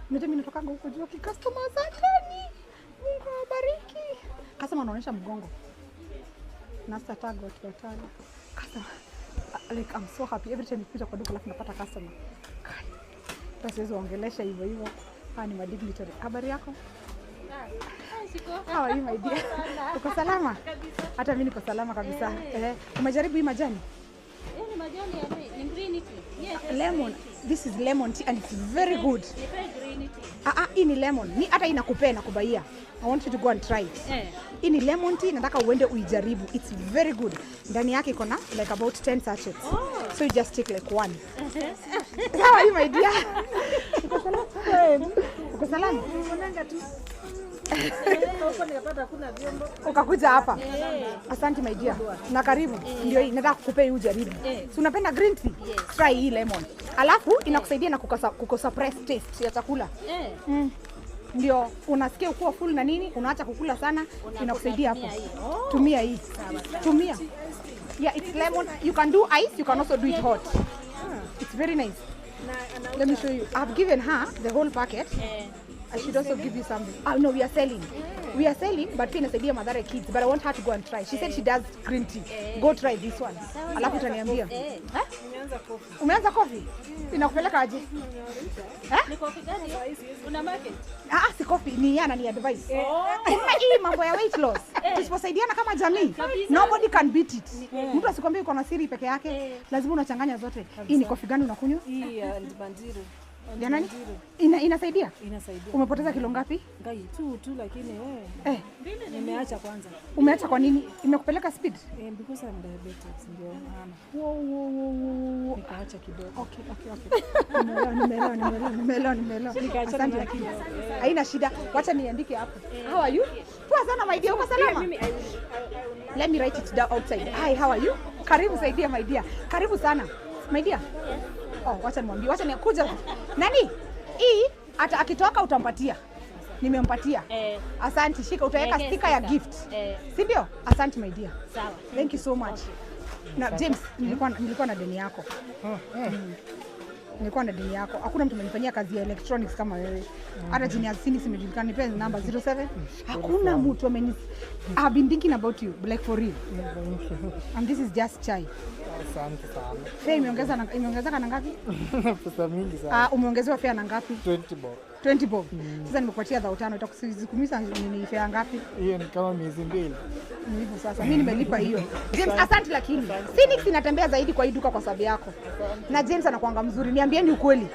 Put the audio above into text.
Mimi natoka huko juu customer asanteni. Mungu awabariki. Customer anaonyesha mgongo. Nasa tag watu watano. Customer like I'm so happy every time nikija kwa duka alafu napata customer. Siwezi ongelesha hivyo. Ni madignitary. Habari yako? How are you my dear? Uko salama? Hata mimi niko salama kabisa. Umejaribu hii majani? Ni majani ya green tea. Yes. Lemon. This is lemon tea and it's very good. Ni green tea. Hii ni lemon. Ni hata inakupea na kubaia. I want you to go and try it. Hii ni lemon tea, nataka uende uijaribu. It's very good. Ndani yake iko na like about 10 sachets. So you just take like one. How are you my dear? Uko salama? Uko salama? Unaanga tu. Huko nikapata kuna vyombo. Ukakuja hapa. Asante my dear. Na karibu. Ndio hii nataka kukupea ujaribu. Si unapenda green tea? Try hii lemon. Alafu inakusaidia na suppress taste ya chakula. Ndio unasikia ukiwa full na nini, unaacha kukula sana, inakusaidia hapo. Tumia hii. Tumia. Yeah, it's lemon. You can do ice, you can also do it hot. It's very nice. Let me show you. I've given her the whole packet. I should also give you something. No, we are selling. We are selling, but pia inasaidia Mathare kids. But I want her to go and try. She said she does green tea. Go try this one. Alafu utaniambia. Nimeanza coffee. Umeanza coffee? Inakupeleka aje? Ni coffee gani? Una market? Si coffee, ni yana ni advice. Hii mambo ya weight loss. Tusiposaidiana kama jamii, nobody can beat it. Mtu asikwambie uko na siri peke yake, lazima unachanganya zote. Hii ni coffee gani unakunywa? Hii ya Banjiro. Ya nani? Inasaidia? Inasaidia. Umepoteza kilo ngapi? Ngai tu lakini nimeacha kwanza. Umeacha kwa nini? Imekupeleka speed? Because I'm diabetic ndio maana. Wow. Nikaacha kidogo. Okay. Nimeelewa. Nikaacha na kilo. Haina shida. Wacha niandike hapo. How are you? Poa sana my dear. Uko salama? Let me write it down outside. Hi, how are you? Karibu saidia my dear. Karibu sana. My dear. Wacha nimwambie. Wacha nikuja. Nani? Hii hata akitoka utampatia. Nimempatia. Asante, shika utaweka sticker ya gift. Si ndio? Asante my dear. Sawa. Thank you so much. Na James, nilikuwa na deni yako. Nilikuwa na deni yako. Hakuna mtu amenifanyia kazi ya electronics kama wewe. Hata jini ya sini simejulikana. Nipe number 07. Hakuna mtu I've been thinking about you, like for real. And this is just chai. Asante sana. Fare imeongezeka na ngapi? Pesa mingi sana. Umeongezewa fare na ngapi? 20 bob. 20 bob. Sasa nimekupatia 5,000, itakusikumisa ni fare ngapi? Hiyo ni kama miezi 2. Ni hivyo sasa. Mimi nimelipa hiyo. James, asante lakini. Phoenix inatembea zaidi kwa hii duka kwa sababu yako. Na James anakuanga mzuri. Niambieni ukweli.